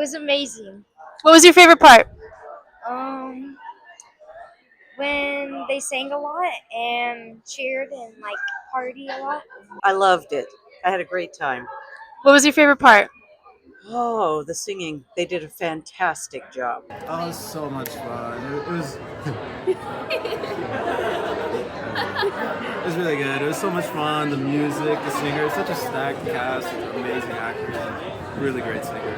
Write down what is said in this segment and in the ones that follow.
was amazing. What was your favorite part? Um, when they sang a lot and cheered and like party a lot. I loved it. I had a great time. What was your favorite part? Oh, the singing. They did a fantastic job. Oh, it was so much fun. It was it was really good. It was so much fun. The music, the singers, such a stacked cast, amazing actors, really great singers.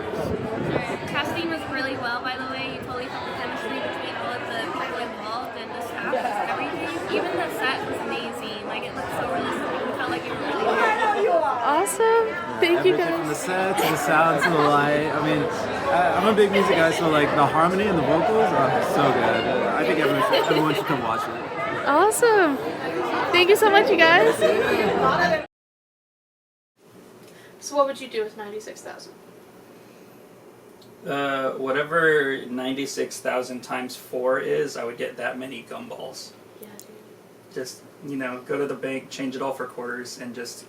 Casting was really well, by the way. You totally felt the chemistry between all of the people involved and the staff, just everything. Even the set was amazing. Like, it looked so realistic. You felt like you were really there. Awesome. Thank you Everything from the guys. set to the sound to the light. I mean, I'm a big music guy, so like the harmony and the vocals are so good. I think everyone should come watch it. Awesome. Thank you so much, you guys. So what would you do with 96,000? Whatever 96,000 times 4 is, I would get that many gumballs. Yeah, dude. Just, go to the bank, change it all for quarters, and just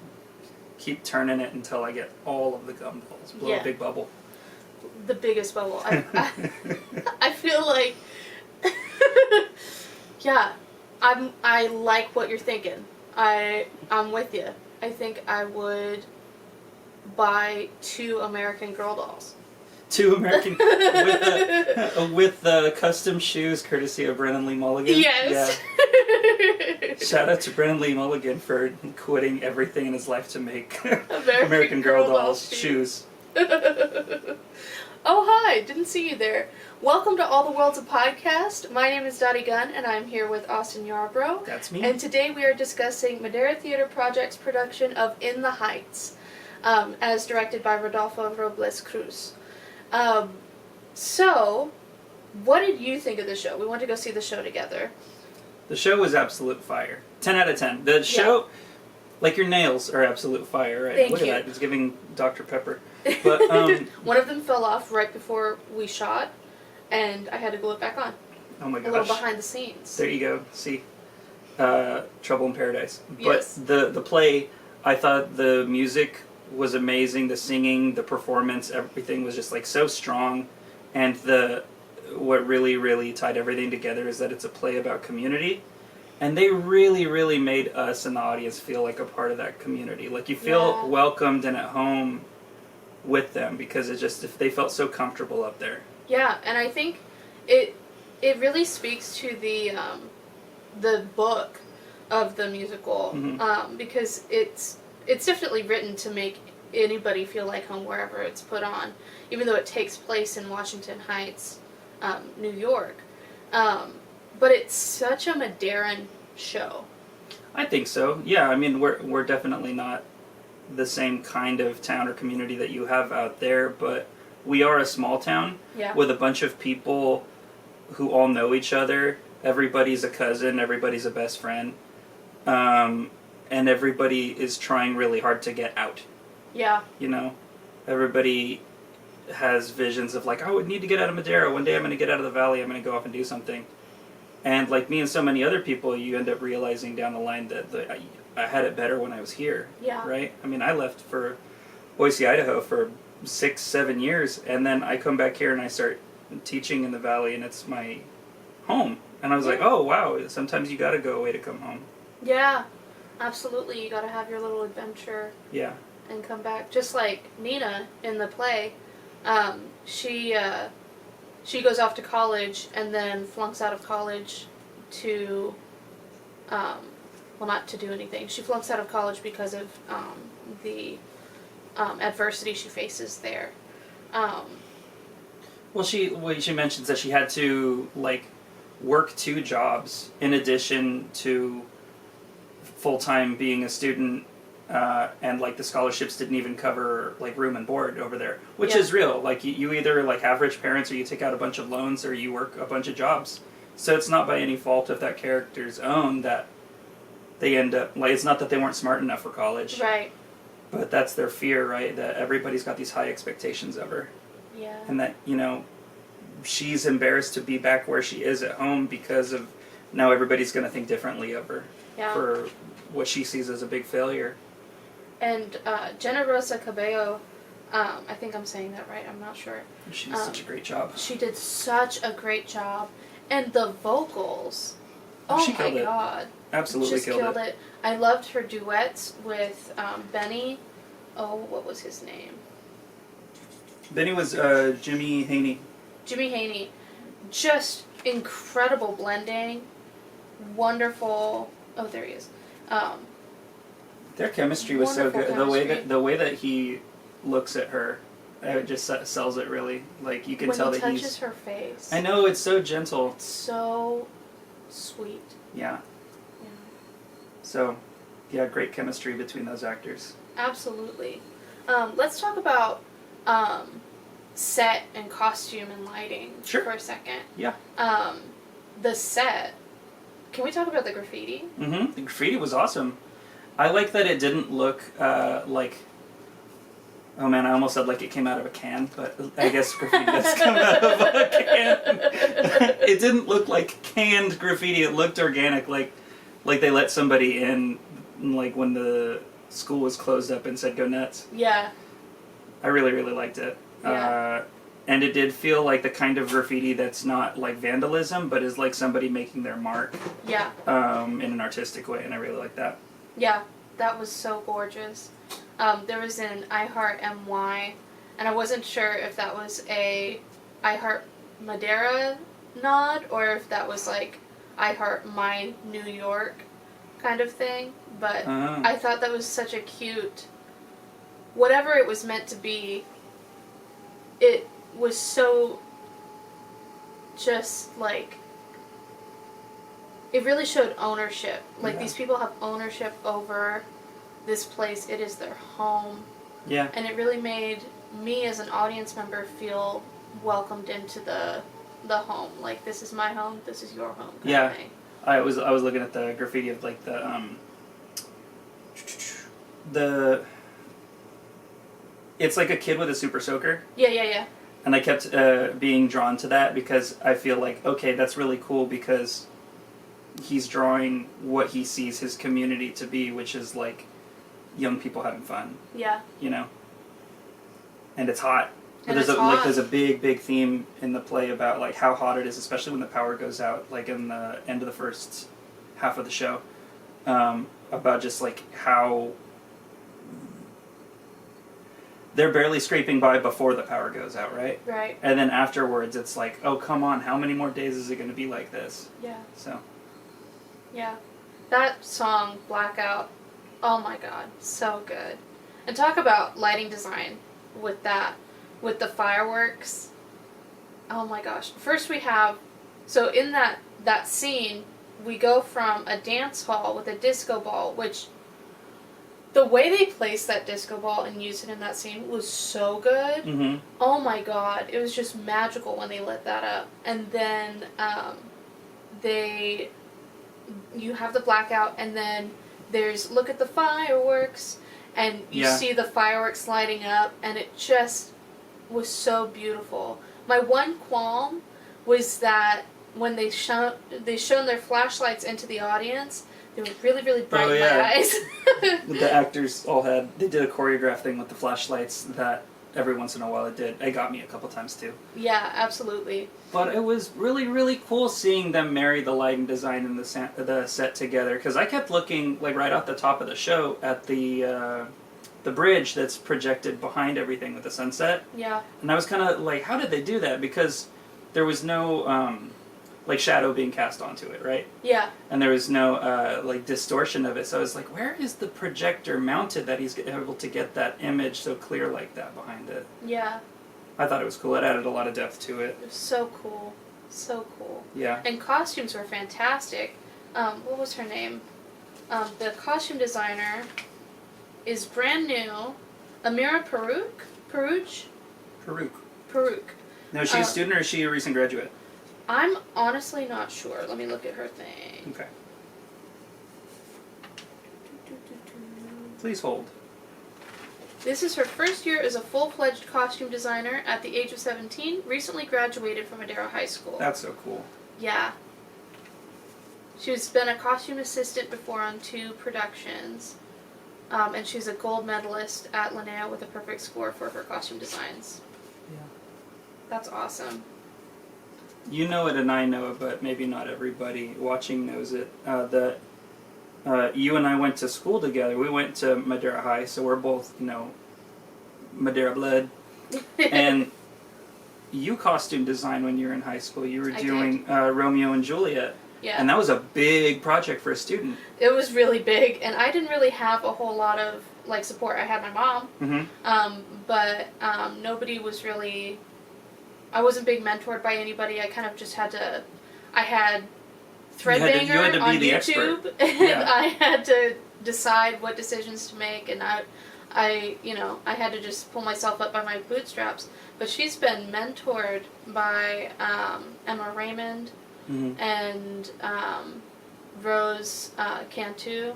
keep turning it until I get all of the gumballs. Blow Yeah. a big bubble. The biggest bubble. I feel like, yeah, I like what you're thinking. I'm with you. I think I would buy 2 American Girl dolls. 2 American with the custom shoes, courtesy of Brennan Lee Mulligan. Yes. Yeah. Shout out to Brennan Lee Mulligan for quitting everything in his life to make American Girl dolls shoes. Oh, hi. Didn't see you there. Welcome to All the World's a Podcast. My name is Dottie Gunn, and I'm here with Austin Yarbrough. That's me. And today we are discussing Madera Theater Project's production of In the Heights, as directed by Rodolfo Robles Cruz. So, what did you think of the show? We went to go see the show together. The show was absolute fire. 10 out of 10. The show, like your nails, are absolute fire, right? Thank Look you. at that. It's giving Dr. Pepper. But one of them fell off right before we shot, and I had to glue it back on. oh my A little gosh. behind the scenes. There you go. See, Trouble in Paradise. Yes. But the play, I thought the music was amazing. The singing, the performance, everything was just like so strong. And what really tied everything together is that it's a play about community. And they really made us and the audience feel like a part of that community. Like you feel welcomed and at home with them because they felt so comfortable up there. Yeah, and I think it really speaks to the book of the musical, because it's definitely written to make anybody feel like home wherever it's put on, even though it takes place in Washington Heights, New York. But it's such a Madeiran show. I think so. Yeah, I mean we're definitely not the same kind of town or community that you have out there, but we are a small town with a bunch of people who all know each other. Everybody's a cousin, everybody's a best friend, and everybody is trying really hard to get out. Yeah. Everybody has visions of like, I would need to get out of Madeira. One day I'm going to get out of the valley, I'm going to go off and do something. And like me and so many other people, you end up realizing down the line that I had it better when I was here. Yeah. Right? I mean, I left for Boise, Idaho for 6-7 years, and then I come back here and I start teaching in the valley, and it's my home. And I was like, oh wow, sometimes you got to go away to come home. Yeah, absolutely. You got to have your little adventure. Yeah. And come back. Just like Nina in the play, she goes off to college and then flunks out of college to, well, not to do anything. She flunks out of college because of the adversity she faces there. Well, she mentions that she had to like work 2 jobs in addition to full-time being a student, and like the scholarships didn't even cover like room and board over there, which is real. Like you either like have rich parents or you take out a bunch of loans or you work a bunch of jobs. So it's not by any fault of that character's own that they end up like, it's not that they weren't smart enough for college. Right. But that's their fear, right? That everybody's got these high expectations of her. Yeah. And that, she's embarrassed to be back where she is at home because of now everybody's going to think differently of her for what she sees as a big failure. And Jenna Rosa Cabello, I think I'm saying that right. I'm not sure. She did such a great job. She did such a great job, and the vocals. Oh She my killed it. god! Absolutely Just killed it. I loved her duets with Benny. Oh, what was his name? Then he was Jimmy Haney. Jimmy Haney. Just incredible blending. Wonderful. Oh, there he is. Their chemistry was so Wonderful good. The way that he looks at her, it just sells it really. Like you can When tell he that he's. touches her face. I know, it's so gentle. So sweet. Yeah. Yeah. So, yeah, great chemistry between those actors. Absolutely. Let's talk about set and costume and lighting Sure. for a second. Yeah. The set. Can we talk about the graffiti? Mm-hmm. The graffiti was awesome. I like that it didn't look like. Oh man, I almost said like it came out of a can, but I guess graffiti does come out of a can. It didn't look like canned graffiti. It looked organic, like they let somebody in, like when the school was closed up and said "Go nuts." Yeah. I really, really liked it. Yeah. And it did feel like the kind of graffiti that's not like vandalism, but is like somebody making their mark Yeah. in an artistic way, and I really like that. Yeah. That was so gorgeous. There was an I Heart MY, and I wasn't sure if that was a I Heart Madeira nod or if that was like I Heart My New York kind of thing. But I thought that was such a cute. Whatever it was meant to be, it was so just like. It really showed ownership. Like, these people have ownership over this place. It is their home. Yeah. And it really made me as an audience member feel welcomed into the home. Like, this is my home, this is your home kind of thing. I was looking at the graffiti of like the it's like a kid with a super soaker. Yeah. And I kept being drawn to that because I feel like, okay, that's really cool because he's drawing what he sees his community to be, which is like young people having fun. Yeah. You know? And it's hot. And there's it's a hot. like there's a big theme in the play about like how hot it is, especially when the power goes out, like in the end of the first half of the show. About just like how they're barely scraping by before the power goes out, right? Right. And then afterwards it's like, oh come on, how many more days is it gonna be like this? Yeah. So Yeah. That song, Blackout, oh my god, so good. And talk about lighting design with that, with the fireworks. Oh my gosh. First we have, so in that scene, we go from a dance hall with a disco ball, which the way they placed that disco ball and used it in that scene was so good. mm-hmm. Oh my god, it was just magical when they lit that up. And then you have the blackout, and then there's look at the fireworks, and you see the fireworks lighting up, and it just was so beautiful. My one qualm was that when they shone their flashlights into the audience, they were really, really bright in my eyes. The actors all they did a choreographed thing with the flashlights that every once in a while it got me a couple times too. Yeah, absolutely. But it was really, really cool seeing them marry the lighting design and the set together, because I kept looking like right off the top of the show at the bridge that's projected behind everything with the sunset. Yeah. And I was kind of like, how did they do that? Because there was no like shadow being cast onto it, right? Yeah. And there was no like distortion of it. So I was like, where is the projector mounted that he's able to get that image so clear like that behind it? Yeah. I thought it was cool. It added a lot of depth to it. It was so cool. So cool. Yeah. And costumes were fantastic. What was her name? The costume designer is brand new. Amira Peruch? Peruch. Now, is she a student or is she a recent graduate? I'm honestly not sure. Let me look at her thing. Okay. Please hold. This is her first year as a full-fledged costume designer at the age of 17, recently graduated from Madera High School. That's so cool. Yeah. She's been a costume assistant before on 2 productions. and she's a gold medalist at Linnea with a perfect score for her costume designs. Yeah. That's awesome. You know it and I know it, but maybe not everybody watching knows it. You and I went to school together. We went to Madeira High, so we're both, Madeira blood. And you costume design when you were in high school. You were I doing Romeo and Juliet. Yeah. And that was a big project for a student. It was really big, and I didn't really have a whole lot of support. I had my mom, but nobody was really. I wasn't being mentored by anybody. I kind of just had to. I had Threadbanger you had to be on the YouTube, expert. and Yeah. I had to decide what decisions to make, and I had to just pull myself up by my bootstraps. But she's been mentored by Emma Raymond and Rose Cantu,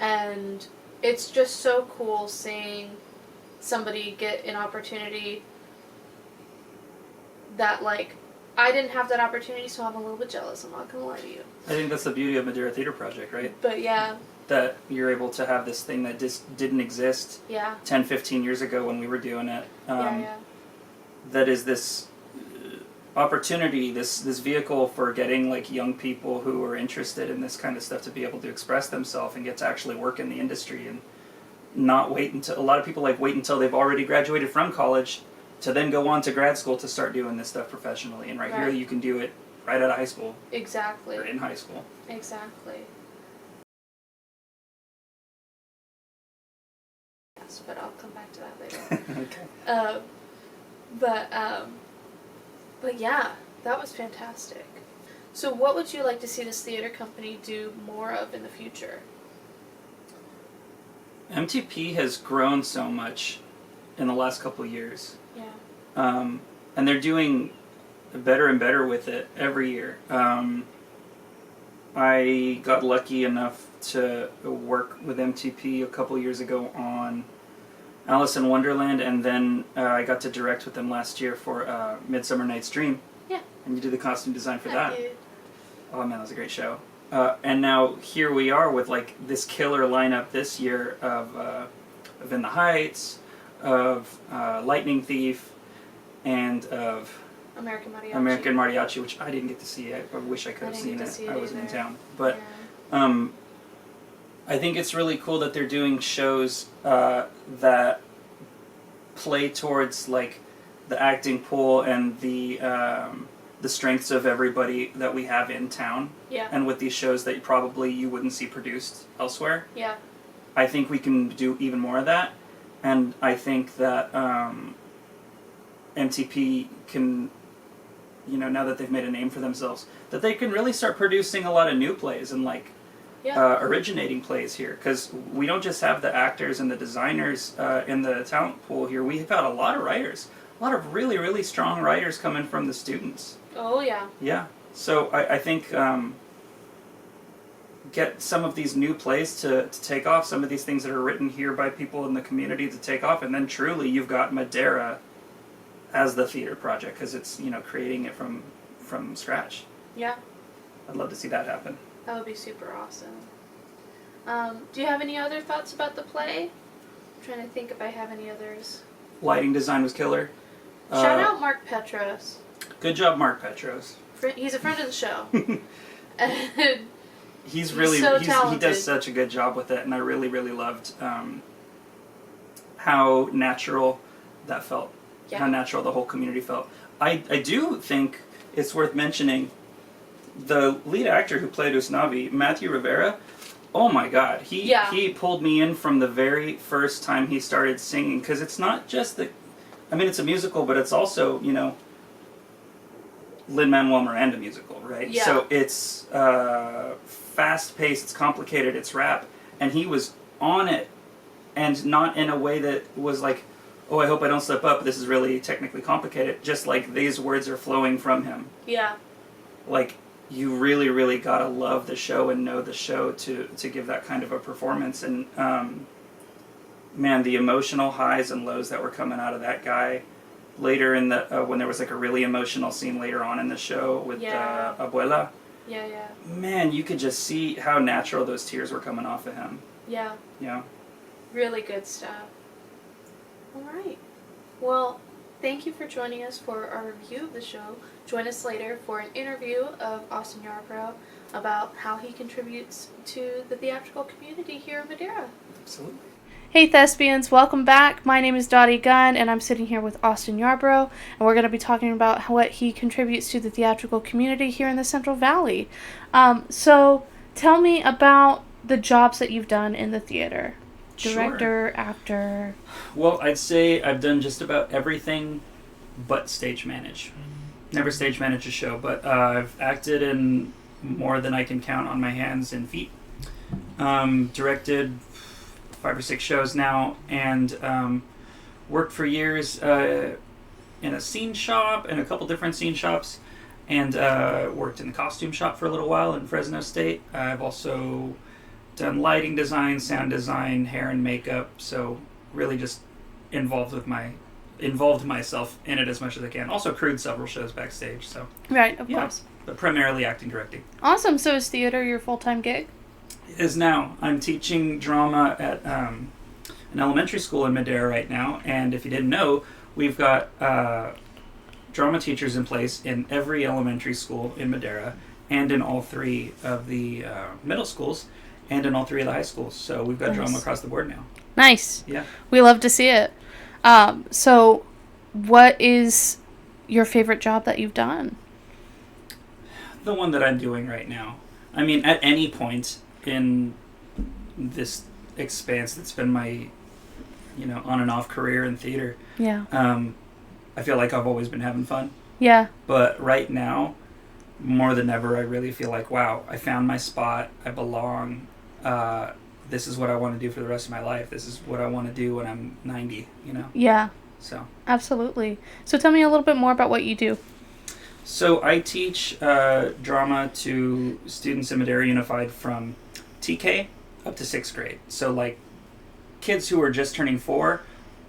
and it's just so cool seeing somebody get an opportunity that I didn't have that opportunity, so I'm a little bit jealous. I'm not gonna lie to you. I think that's the beauty of Madeira Theater Project, right? But yeah. That you're able to have this thing that just didn't exist Yeah. 10, 15 years ago when we were doing it. Yeah. That is this opportunity, this vehicle for getting young people who are interested in this kind of stuff to be able to express themselves and get to actually work in the industry and not wait until, a lot of people wait until they've already graduated from college to then go on to grad school to start doing this stuff professionally. And here you can do it right out of high school. Exactly. Or in high school. Exactly. Yes, but I'll come back to that later. Okay. But yeah, that was fantastic. So what would you like to see this theater company do more of in the future? MTP has grown so much in the last couple of years. Yeah. And they're doing better and better with it every year. I got lucky enough to work with MTP a couple years ago on Alice in Wonderland, and then I got to direct with them last year for Midsummer Night's Dream. Yeah. And you did the costume design for I that. did. Oh man, that was a great show. And now here we are with this killer lineup this year of In the Heights, of Lightning Thief, and of American Mariachi. American Mariachi, which I didn't get to see. I wish I could have seen it. I wasn't in town. But I think it's really cool that they're doing shows that play towards the acting pool and the strengths of everybody that we have in town. Yeah. And with these shows that probably you wouldn't see produced elsewhere. Yeah. I think we can do even more of that. And I think that MTP can, now that they've made a name for themselves, that they can really start producing a lot of new plays and originating plays here. Because we don't just have the actors and the designers in the talent pool here. We've got a lot of writers. A lot of really, really strong writers coming from the students. Oh, yeah. Yeah. So I think get some of these new plays to take off, some of these things that are written here by people in the community to take off, and then truly you've got Madeira as the theater project, because it's, creating it from scratch. Yeah. I'd love to see that happen. That would be super awesome. Do you have any other thoughts about the play? I'm trying to think if I have any others. Lighting design was killer. Shout out Mark Petros. Good job, Mark Petros. He's a friend of the show. And He's so he talented. does such a good job with it, and I really, really loved how natural that felt. Yeah. How natural the whole community felt. I do think it's worth mentioning the lead actor who played Usnavi, Matthew Rivera. Oh my God, he pulled me in from the very first time he started singing, because it's not just it's a musical, but it's also, Lin-Manuel Miranda musical, right? Yeah. So it's fast-paced, it's complicated, it's rap, and he was on it, and not in a way that was oh, I hope I don't slip up, this is really technically complicated, just these words are flowing from him. Yeah. You really, really gotta love the show and know the show to give that kind of a performance, and man, the emotional highs and lows that were coming out of that guy later in the when there was a really emotional scene later on in the show with Abuela. Yeah. Man, you could just see how natural those tears were coming off of him. Yeah. Yeah. Really good stuff. All right. Well, thank you for joining us for our review of the show. Join us later for an interview of Austin Yarbrough about how he contributes to the theatrical community here in Madeira. Absolutely. Hey thespians, welcome back. My name is Dottie Gunn, and I'm sitting here with Austin Yarbrough, and we're going to be talking about what he contributes to the theatrical community here in the Central Valley. So, tell me about the jobs that you've done in the theater. Director, actor. Well, I'd say I've done just about everything but stage manage. Never stage managed a show, but I've acted in more than I can count on my hands and feet. Directed 5 or 6 shows now, and worked for years in a scene shop, in a couple different scene shops, and worked in the costume shop for a little while in Fresno State. I've also done lighting design, sound design, hair and makeup, so really just involved myself in it as much as I can. Also crewed several shows backstage, so Right, of course. but primarily acting, directing. Awesome. So is theater your full-time gig? It is now. I'm teaching drama at an elementary school in Madeira right now, and if you didn't know, we've got drama teachers in place in every elementary school in Madeira, and in all 3 of the middle schools, and in all 3 of the high schools. So we've got drama across the board now. Nice. Yeah. We love to see it. So what is your favorite job that you've done? The one that I'm doing right now. I mean, at any point in this expanse that's been my, on and off career in theater, Yeah. I feel like I've always been having fun. Yeah. But right now, more than ever, I really feel like, wow, I found my spot. I belong. This is what I want to do for the rest of my life. This is what I want to do when I'm 90, Yeah. So. Absolutely. So tell me a little bit more about what you do. So I teach drama to students in Madeira Unified from TK up to 6th grade. So like kids who are just turning 4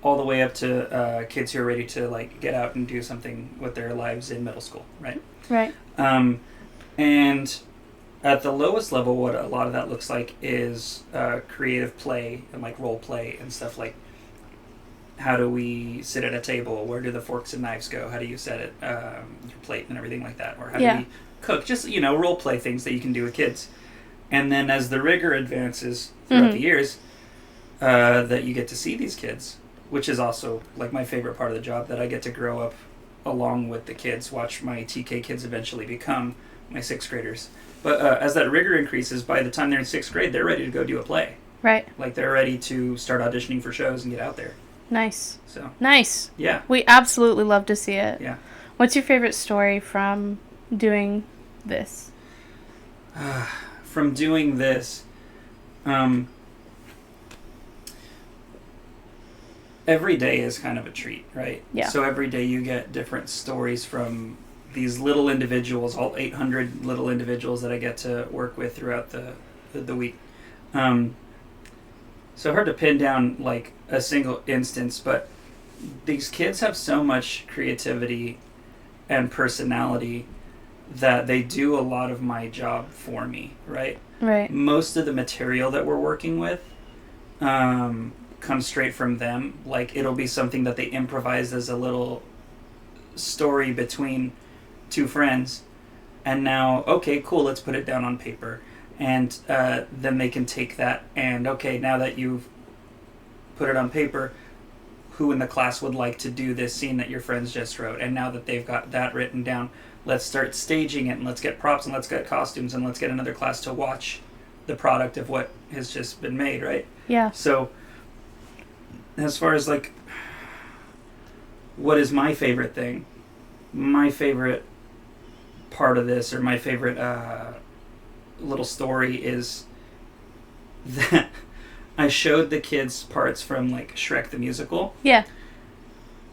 all the way up to kids who are ready to like get out and do something with their lives in middle school, right? Right. And at the lowest level, what a lot of that looks like is creative play and like role play and stuff like, how do we sit at a table? Where do the forks and knives go? How do you set it, your plate and everything like that? Or how do we cook? Just, role play things that you can do with kids. And then as the rigor advances throughout the years, that you get to see these kids, which is also like my favorite part of the job, that I get to grow up along with the kids, watch my TK kids eventually become my 6th graders. But as that rigor increases, by the time they're in 6th grade, they're ready to go do a play. Right. Like they're ready to start auditioning for shows and get out there. Nice. So. Nice. Yeah. We absolutely love to see it. Yeah. What's your favorite story from doing this? From doing this, every day is kind of a treat, right? Yeah. So every day you get different stories from these little individuals, all 800 little individuals that I get to work with throughout the week. So hard to pin down like a single instance, but these kids have so much creativity and personality that they do a lot of my job for me, right? Right. Most of the material that we're working with comes straight from them. Like it'll be something that they improvise as a little story between 2 friends, and now, okay, cool, let's put it down on paper. And then they can take that and, okay, now that you've put it on paper, who in the class would like to do this scene that your friends just wrote? And now that they've got that written down, let's start staging it, and let's get props, and let's get costumes, and let's get another class to watch the product of what has just been made, right? Yeah. So as far as like what is my favorite thing, my favorite part of this, or my favorite little story, is that I showed the kids parts from like Shrek the Musical. Yeah.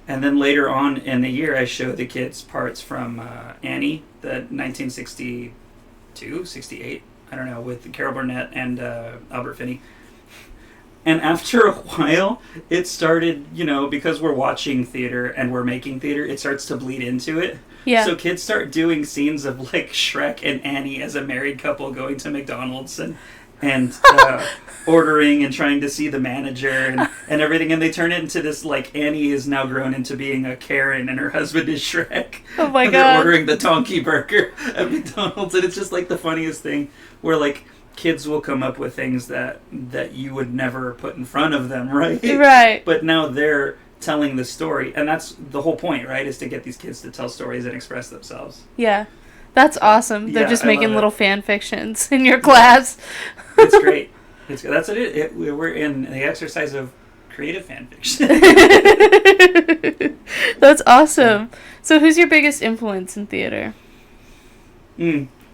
And then later on in the year, I showed the kids parts from Annie, the 1962, 68, I don't know, with Carol Burnett and Albert Finney. And after a while, it started, because we're watching theater and we're making theater, it starts to bleed into it. Yeah. So kids start doing scenes of like Shrek and Annie as a married couple going to McDonald's and and ordering and trying to see the manager and everything, and they turn it into this, like, Annie is now grown into being a Karen and her husband is Shrek. Oh my and God. they're ordering the donkey burger at McDonald's, and it's just like the funniest thing where, like, kids will come up with things that you would never put in front of them, right? Right. But now they're telling the story, and that's the whole point, right? Is to get these kids to tell stories and express themselves. Yeah. That's awesome. They're Yeah, just I making love little fan fictions in your class. It's great. That's it. We're in the exercise of creative fan fiction. That's awesome. So who's your biggest influence in theater?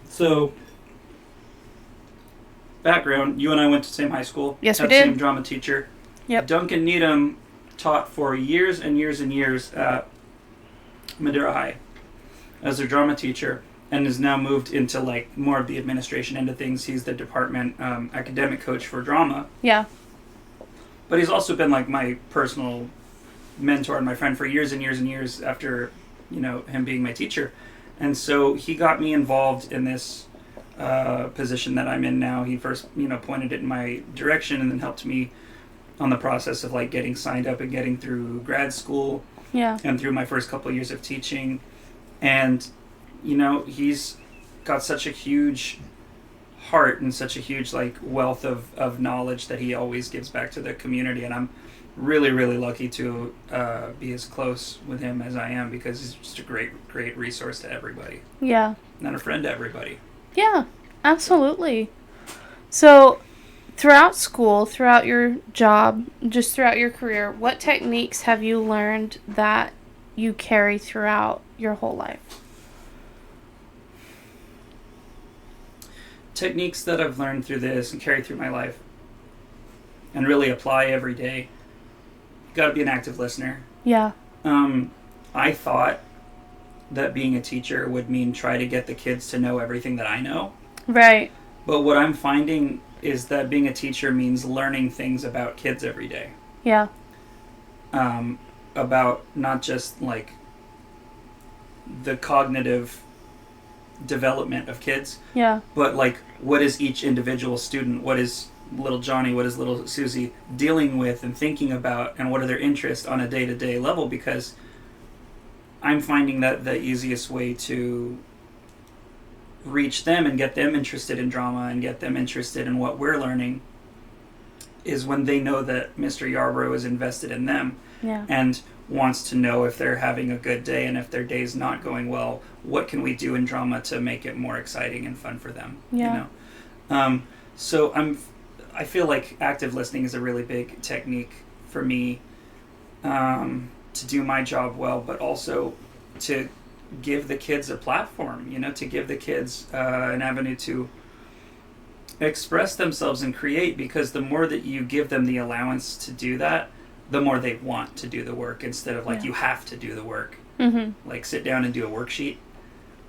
So, background, you and I went to the same high school. Yes, we had the did. same drama teacher. Yep. Duncan Needham taught for years and years and years at Madeira High as their drama teacher, and has now moved into, like, more of the administration end of things. He's the department academic coach for drama. Yeah. But he's also been, like, my personal mentor and my friend for years and years and years after, him being my teacher. And so he got me involved in this position that I'm in now. He first, pointed it in my direction and then helped me on the process of, like, getting signed up and getting through grad school. Yeah. And through my first couple of years of teaching. And, he's got such a huge heart and such a huge, like, wealth of knowledge that he always gives back to the community. And I'm really, really lucky to be as close with him as I am, because he's just a great, great resource to everybody. Yeah. And a friend to everybody. Yeah, absolutely. So, throughout school, throughout your job, just throughout your career, what techniques have you learned that you carry throughout your whole life? Techniques that I've learned through this and carry through my life and really apply every day. You got to be an active listener. Yeah. I thought that being a teacher would mean try to get the kids to know everything that I know. Right. But what I'm finding is that being a teacher means learning things about kids every day. Yeah. About not just, like, the cognitive development of kids, Yeah. but, like, what is each individual student, what is little Johnny, what is little Susie dealing with and thinking about, and what are their interests on a day-to-day level, because I'm finding that the easiest way to reach them and get them interested in drama and get them interested in what we're learning is when they know that Mr. Yarbrough is invested in them. Yeah. And wants to know if they're having a good day, and if their day's not going well, what can we do in drama to make it more exciting and fun for them? Yeah. So I feel like active listening is a really big technique for me to do my job well, but also to give the kids a platform, to give the kids an avenue to express themselves and create, because the more that you give them the allowance to do that, the more they want to do the work, instead of, like, you have to do the work. Mm-hmm. Like, sit down and do a worksheet.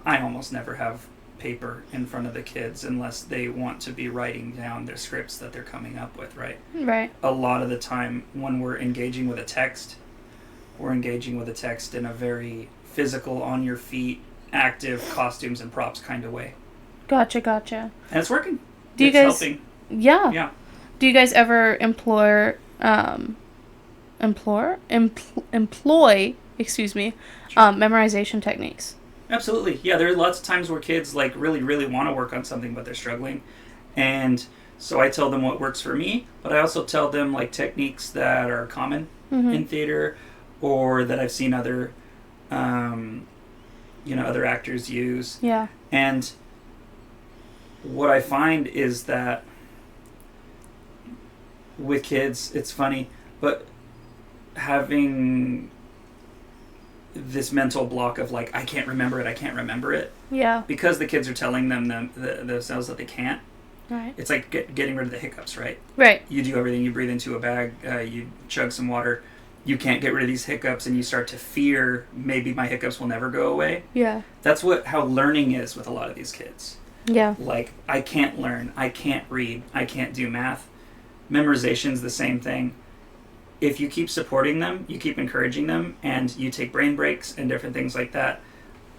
I almost never have paper in front of the kids unless they want to be writing down their scripts that they're coming up with, right? Right. A lot of the time when we're engaging with a text, we're engaging with a text in a very physical, on your feet, active costumes and props kind of way. Gotcha. And it's working. Do you It's guys... helping. Yeah. Yeah. Do you guys ever employ, memorization techniques? Absolutely. Yeah, there are lots of times where kids, like, really, really want to work on something, but they're struggling. And so I tell them what works for me, but I also tell them, like, techniques that are common in theater, or that I've seen other, other actors use. Yeah. And what I find is that with kids, it's funny, but having this mental block of, like, I can't remember it, Yeah. because the kids are telling themselves that they can't. Right. It's like getting rid of the hiccups, right? Right. You do everything, you breathe into a bag, you chug some water, you can't get rid of these hiccups, and you start to fear, maybe my hiccups will never go away. Yeah. That's how learning is with a lot of these kids. Yeah. Like, I can't learn, I can't read, I can't do math. Memorization's the same thing. If you keep supporting them, you keep encouraging them, and you take brain breaks and different things like that,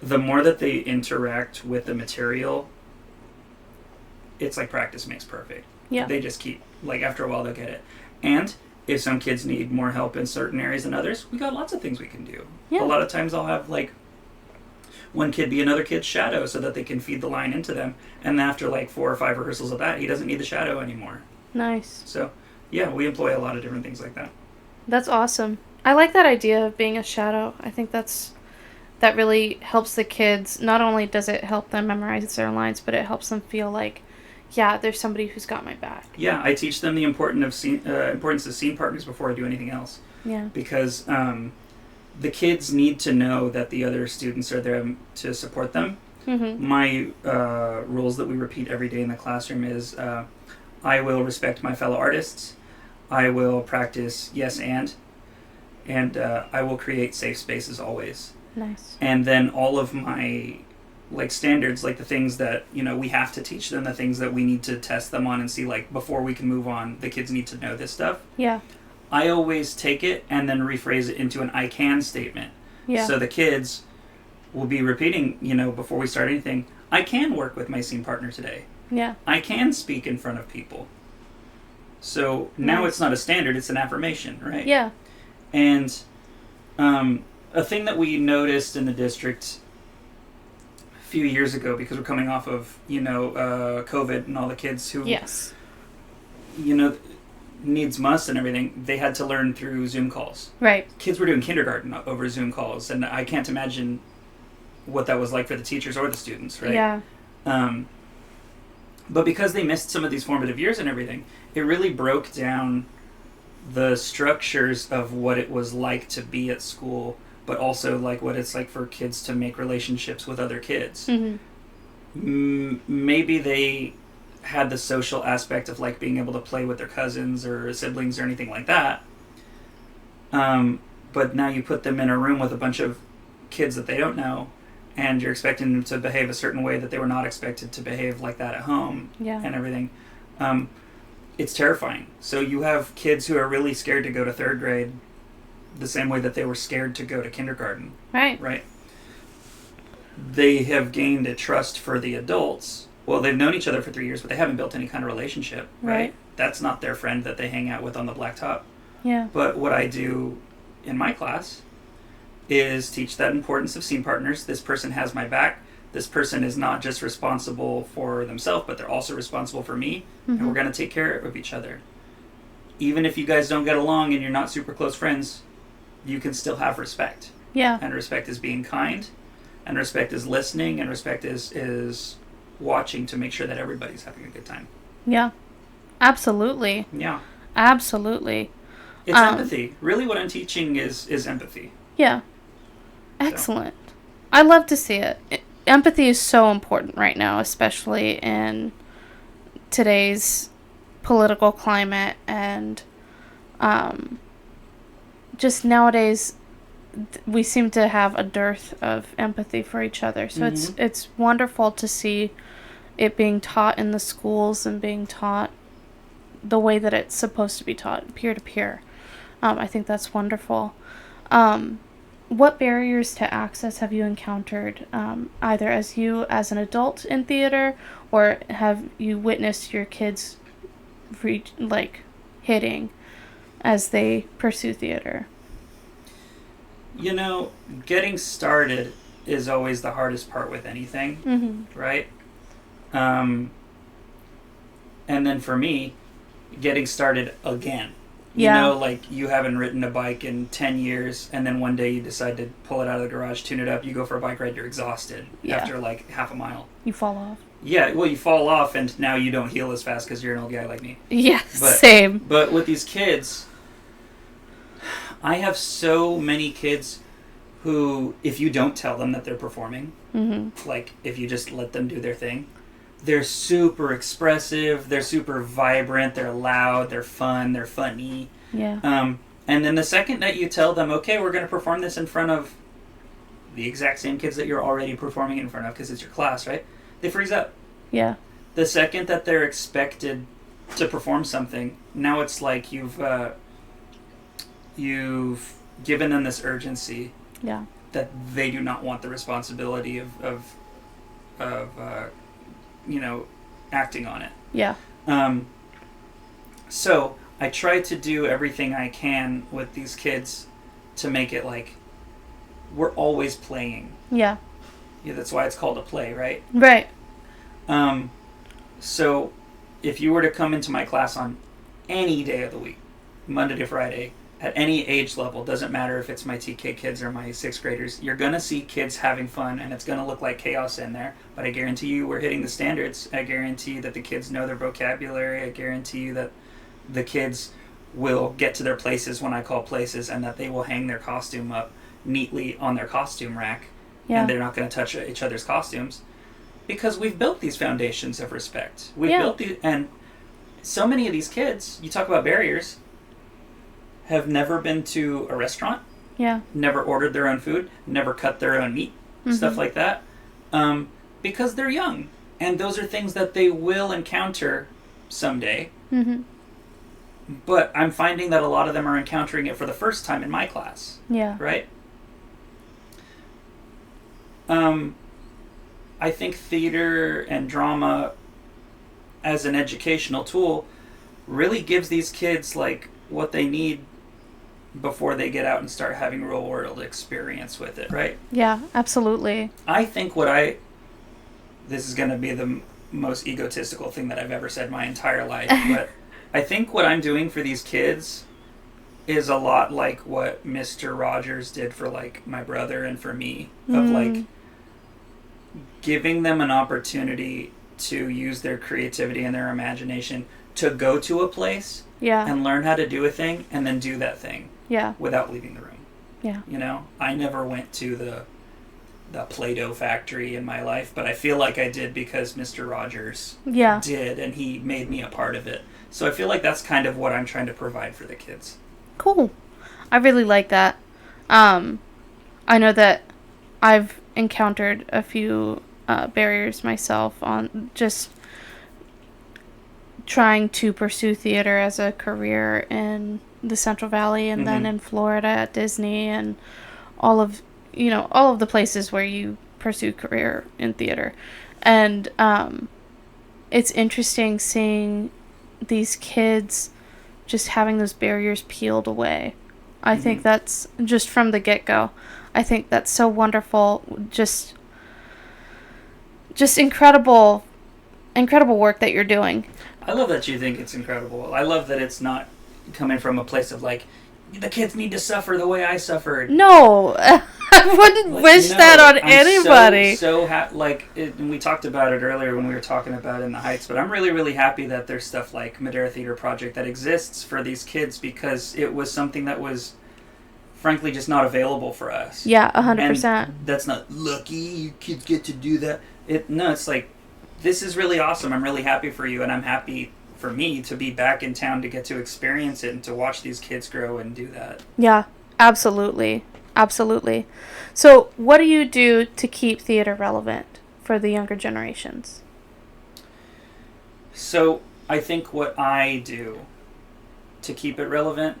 the more that they interact with the material, it's like practice makes perfect. Yeah. They just keep, like, after a while they'll get it. And if some kids need more help in certain areas than others, we got lots of things we can do. Yeah. A lot of times I'll have, like, one kid be another kid's shadow so that they can feed the line into them. And after, like, 4 or 5 rehearsals of that, he doesn't need the shadow anymore. Nice. So, yeah, we employ a lot of different things like that. That's awesome. I like that idea of being a shadow. I think that really helps the kids. Not only does it help them memorize their lines, but it helps them feel like, yeah, there's somebody who's got my back. Yeah, I teach them the importance of scene partners before I do anything else. Yeah. Because the kids need to know that the other students are there to support them. Mm-hmm. My rules that we repeat every day in the classroom is I will respect my fellow artists, I will practice yes and I will create safe spaces always. Nice. And then all of my, like, standards, like the things that, you know, we have to teach them, the things that we need to test them on and see, like, before we can move on, the kids need to know this stuff. Yeah. I always take it and then rephrase it into an I can statement. Yeah. So the kids will be repeating, you know, before we start anything, I can work with my scene partner today. Yeah. I can speak in front of people. So now Nice. it's not a standard, it's an affirmation, right? Yeah. And a thing that we noticed in the district a few years ago, because we're coming off of, you know, COVID and all the kids who, Yes. you know, needs must and everything, they had to learn through Zoom calls. Right. Kids were doing kindergarten over Zoom calls, and I can't imagine what that was like for the teachers or the students, right? Yeah. But because they missed some of these formative years and everything, it really broke down the structures of what it was like to be at school, but also like what it's like for kids to make relationships with other kids. Mm-hmm. Maybe they had the social aspect of like being able to play with their cousins or siblings or anything like that. But now you put them in a room with a bunch of kids that they don't know, and you're expecting them to behave a certain way that they were not expected to behave like that at home. Yeah. And everything. It's terrifying. So you have kids who are really scared to go to 3rd grade the same way that they were scared to go to kindergarten. Right. Right? They have gained a trust for the adults. Well, they've known each other for 3 years, but they haven't built any kind of relationship, right? Right. That's not their friend that they hang out with on the blacktop. Yeah. But what I do in my class is teach that importance of scene partners. This person has my back. This person is not just responsible for themselves, but they're also responsible for me. Mm-hmm. And we're going to take care of each other. Even if you guys don't get along and you're not super close friends, you can still have respect. Yeah. And respect is being kind, and respect is listening, and respect is watching to make sure that everybody's having a good time. Yeah. Absolutely. Yeah. Absolutely. It's empathy. Really what I'm teaching is empathy. Yeah. Excellent. I love to see it. Empathy is so important right now, especially in today's political climate, and just nowadays we seem to have a dearth of empathy for each other. So it's wonderful to see it being taught in the schools and being taught the way that it's supposed to be taught, peer to peer. I think that's wonderful. What barriers to access have you encountered, either as an adult in theater, or have you witnessed your kids hitting as they pursue theater? You know, getting started is always the hardest part with anything, right? And then for me, getting started again. You know, like you haven't ridden a bike in 10 years, and then one day you decide to pull it out of the garage, tune it up, you go for a bike ride, you're exhausted after like half a mile. You fall off. Yeah, well, you fall off, and now you don't heal as fast because you're an old guy like me. Yeah, same. But with these kids, I have so many kids who, if you don't tell them that they're performing, like if you just let them do their thing, they're super expressive, they're super vibrant, they're loud, they're fun, they're funny. Yeah. And then the second that you tell them, okay, we're going to perform this in front of the exact same kids that you're already performing in front of because it's your class, right? They freeze up. Yeah. The second that they're expected to perform something, now it's like you've given them this urgency that they do not want the responsibility of acting on it. Yeah. So I try to do everything I can with these kids to make it like we're always playing. Yeah. Yeah, that's why it's called a play, right? Right. So if you were to come into my class on any day of the week, Monday to Friday, at any age level, doesn't matter if it's my TK kids or my 6th graders, you're going to see kids having fun, and it's going to look like chaos in there. But I guarantee you we're hitting the standards. I guarantee you that the kids know their vocabulary. I guarantee you that the kids will get to their places when I call places, and that they will hang their costume up neatly on their costume rack. Yeah. And they're not going to touch each other's costumes. Because we've built these foundations of respect. We've Yeah. built these, and so many of these kids, you talk about barriers, have never been to a restaurant, Yeah. never ordered their own food, never cut their own meat, stuff like that, because they're young. And those are things that they will encounter someday. Mhm. But I'm finding that a lot of them are encountering it for the first time in my class, Yeah. right? I think theater and drama as an educational tool really gives these kids like what they need before they get out and start having real world experience with it, right? Yeah, absolutely. I think this is going to be the most egotistical thing that I've ever said my entire life, but I think what I'm doing for these kids is a lot like what Mr. Rogers did for like my brother and for me, of like giving them an opportunity to use their creativity and their imagination to go to a place Yeah. and learn how to do a thing and then do that thing Yeah. without leaving the room. Yeah. You know, I never went to the Play-Doh factory in my life, but I feel like I did because Mr. Rogers Yeah. did, and he made me a part of it. So I feel like that's kind of what I'm trying to provide for the kids. Cool. I really like that. I know that I've encountered a few barriers myself on just trying to pursue theater as a career in the Central Valley and then in Florida at Disney and all of the places where you pursue career in theater. And it's interesting seeing these kids just having those barriers peeled away. I think that's just from the get-go. I think that's so wonderful. Just incredible work that you're doing. I love that you think it's incredible. I love that it's not coming from a place of like, the kids need to suffer the way I suffered. No, I wouldn't wish that on anybody. And we talked about it earlier when we were talking about In the Heights, but I'm really, really happy that there's stuff like Madera Theater Project that exists for these kids because it was something that was frankly just not available for us. Yeah, 100%. And that's not lucky, you kids get to do that. It's like, this is really awesome. I'm really happy for you, and I'm happy for me to be back in town to get to experience it and to watch these kids grow and do that. Yeah, absolutely. Absolutely. So, what do you do to keep theater relevant for the younger generations? So, I think what I do to keep it relevant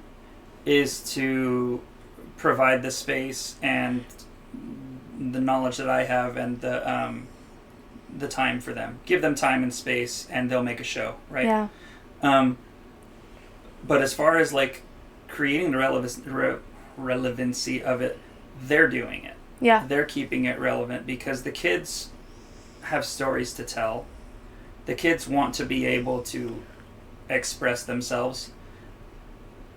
is to provide the space and the knowledge that I have and the time for them. Give them time and space, and they'll make a show, right? Yeah. But as far as like creating the relevancy of it, they're doing it. Yeah. They're keeping it relevant because the kids have stories to tell. The kids want to be able to express themselves.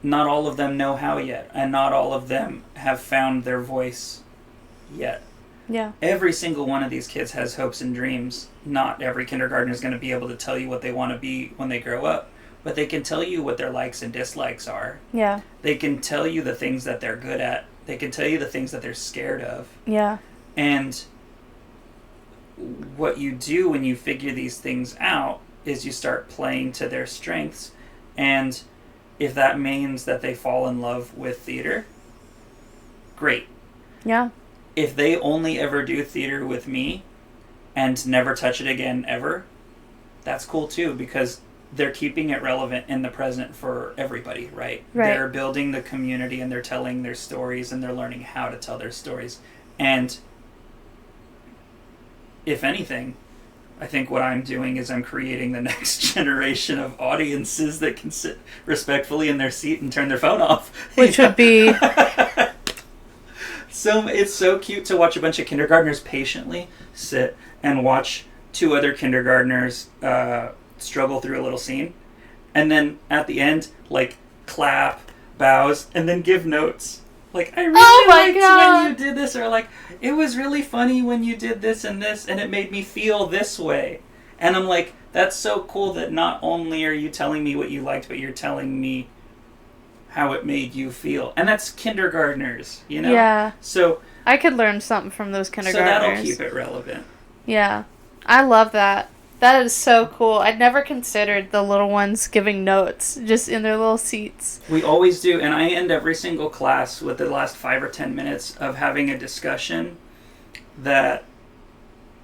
Not all of them know how yet, and not all of them have found their voice yet. Yeah. Every single one of these kids has hopes and dreams. Not every kindergartner is going to be able to tell you what they want to be when they grow up, but they can tell you what their likes and dislikes are. Yeah. They can tell you the things that they're good at. They can tell you the things that they're scared of. Yeah. And what you do when you figure these things out is you start playing to their strengths. And if that means that they fall in love with theater, great. Yeah. If they only ever do theater with me and never touch it again ever, that's cool too, because they're keeping it relevant in the present for everybody, right? They're building the community and they're telling their stories and they're learning how to tell their stories. And if anything, I think what I'm doing is I'm creating the next generation of audiences that can sit respectfully in their seat and turn their phone off. Which would be So it's so cute to watch a bunch of kindergartners patiently sit and watch two other kindergartners struggle through a little scene, and then at the end, like, clap, bows, and then give notes. Like, I really liked when you did this, or like, it was really funny when you did this, and it made me feel this way. And I'm like, that's so cool that not only are you telling me what you liked, but you're telling me how it made you feel. And that's kindergartners, you know? Yeah. So I could learn something from those so kindergartners. that'll keep it relevant. Yeah. I love that. That is so cool. I'd never considered the little ones giving notes just in their little seats. We always do, and I end every single class with the last 5 or 10 minutes of having a discussion that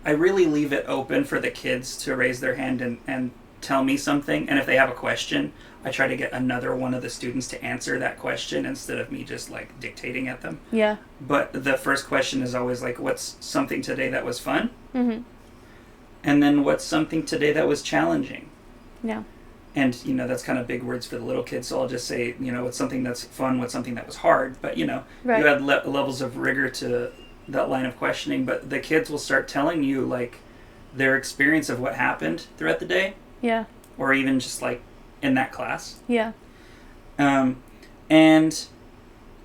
I really leave it open for the kids to raise their hand and tell me something. And if they have a question, I try to get another one of the students to answer that question instead of me just like dictating at them. Yeah. But the first question is always like, what's something today that was fun? Mm-hmm. And then what's something today that was challenging? Yeah. And, you know, that's kind of big words for the little kids, so I'll just say, you know, what's something that's fun, what's something that was hard. But, you know, Right. you add levels of rigor to that line of questioning, but the kids will start telling you, like, their experience of what happened throughout the day, Yeah. or even just, like, in that class. Yeah. And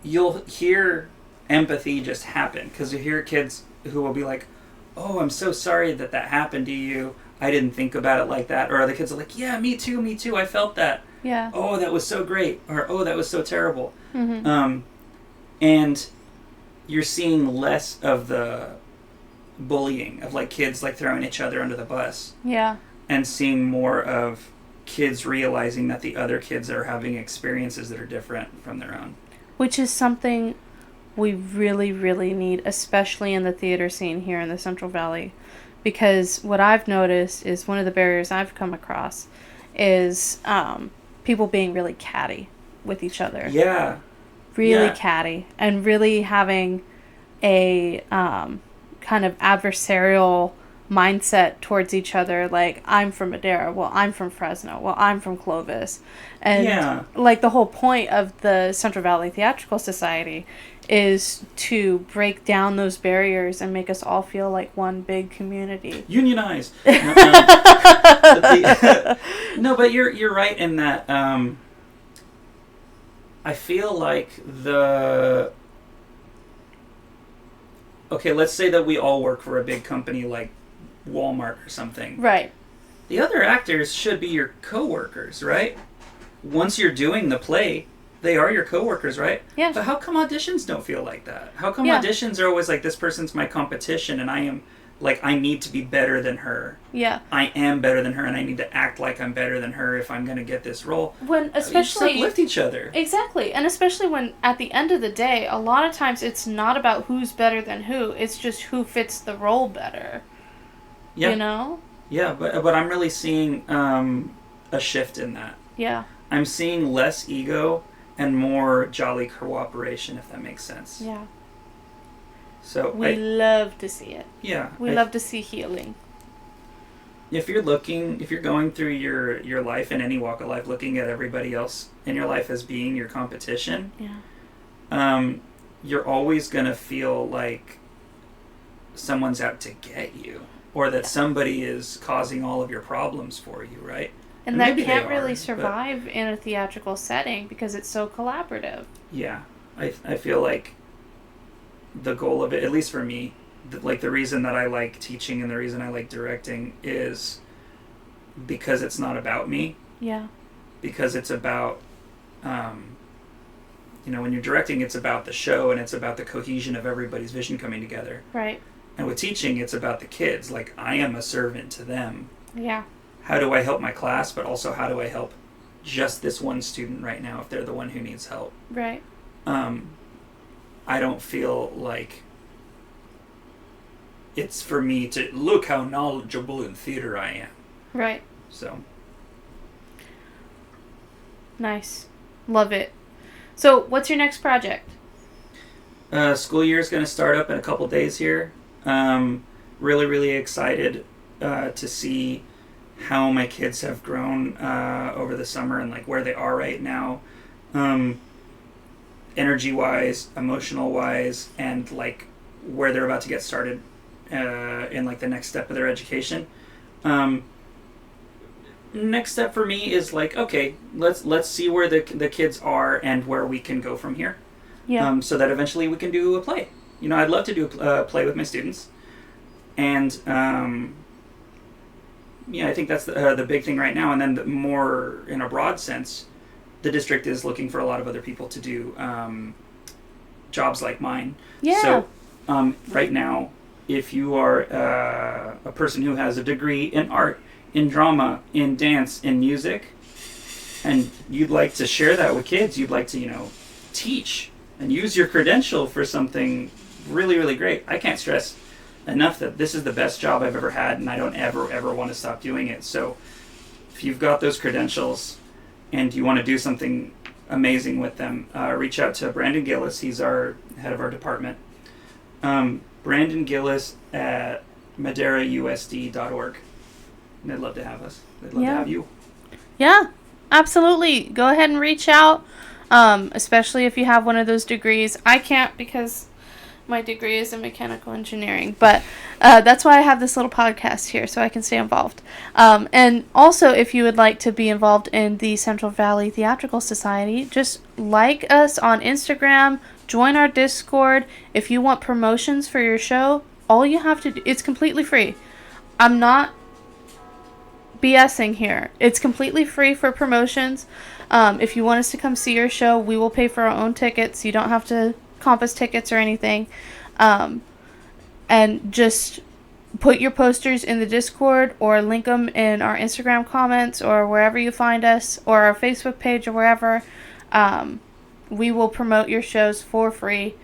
you'll hear empathy just happen, because you hear kids who will be like, oh, I'm so sorry that happened to you. I didn't think about it like that. Or other kids are like, yeah, me too, I felt that. Yeah. Oh, that was so great. Or, oh, that was so terrible. Mm-hmm. And you're seeing less of the bullying of, like, kids, like, throwing each other under the bus. Yeah. And seeing more of kids realizing that the other kids are having experiences that are different from their own. Which is something we really, really need, especially in the theater scene here in the Central Valley. Because what I've noticed is one of the barriers I've come across is people being really catty with each other. Yeah. Really Yeah. catty. And really having a kind of adversarial mindset towards each other. Like, I'm from Madera. Well, I'm from Fresno. Well, I'm from Clovis. And Yeah. like the whole point of the Central Valley Theatrical Society is to break down those barriers and make us all feel like one big community. Unionize. No, but you're right in that. I feel like okay, let's say that we all work for a big company like Walmart or something. Right. The other actors should be your coworkers, right? Once you're doing the play, they are your coworkers, right? Yeah. But how come auditions don't feel like that? How come Yeah. auditions are always like, this person's my competition and I am, like, I need to be better than her. Yeah. I am better than her and I need to act like I'm better than her if I'm going to get this role. When You just especially uplift each other. Exactly. And especially when at the end of the day, a lot of times it's not about who's better than who. It's just who fits the role better. Yeah. You know? Yeah, but I'm really seeing a shift in that. Yeah. I'm seeing less ego and more jolly cooperation, if that makes sense. Yeah. So We love to see it. yeah. We love to see healing. If you're going through your life in any walk of life, looking at everybody else in your life as being your competition, Yeah. You're always gonna feel like someone's out to get you, or that somebody is causing all of your problems for you, right? And that maybe they can't are, really but- survive in a theatrical setting because it's so collaborative. Yeah, I feel like the goal of it, at least for me, like the reason that I like teaching and the reason I like directing is because it's not about me. Yeah. Because it's about, when you're directing, it's about the show and it's about the cohesion of everybody's vision coming together. Right. And with teaching, it's about the kids. Like, I am a servant to them. Yeah. How do I help my class, but also how do I help just this one student right now if they're the one who needs help? Right. I don't feel like it's for me to look how knowledgeable in theater I am. Right. So, Nice. Love it. So, what's your next project? school year is going to start up in a couple days here. Really, really excited to see how my kids have grown over the summer and like where they are right now, energy wise, emotional wise, and like where they're about to get started in like the next step of their education. Next step for me is like, okay, let's see where the kids are and where we can go from here. Yeah. So that eventually we can do a play. You know, I'd love to do a play with my students, and yeah, I think that's the big thing right now. And then more in a broad sense, the district is looking for a lot of other people to do jobs like mine. Yeah. So right now, if you are a person who has a degree in art, in drama, in dance, in music, and you'd like to share that with kids, you'd like to, you know, teach and use your credential for something really, really great. I can't stress enough that this is the best job I've ever had, and I don't ever want to stop doing it. So if you've got those credentials and you want to do something amazing with them, reach out to Brandon Gillis. He's our head of our department. Brandon Gillis at maderausd.org. And they'd love to have us. They'd love to have you. Yeah, absolutely. Go ahead and reach out, especially if you have one of those degrees. I can't because my degree is in mechanical engineering, but that's why I have this little podcast here, so I can stay involved. And also, if you would like to be involved in the Central Valley Theatrical Society, just like us on Instagram, join our Discord. If you want promotions for your show, all you have to do, it's completely free. I'm not BSing here. It's completely free for promotions. If you want us to come see your show, we will pay for our own tickets. You don't have to comp us tickets or anything. And just put your posters in the Discord or link them in our Instagram comments or wherever you find us, or our Facebook page or wherever. We will promote your shows for free.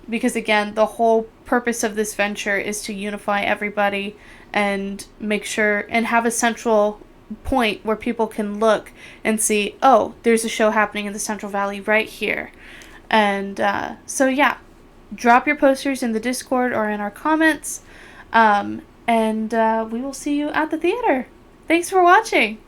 Because again, the whole purpose of this venture is to unify everybody and make sure and have a central point where people can look and see, oh, there's a show happening in the Central Valley right here. And so yeah, drop your posters in the Discord or in our comments, and we will see you at the theater. Thanks for watching.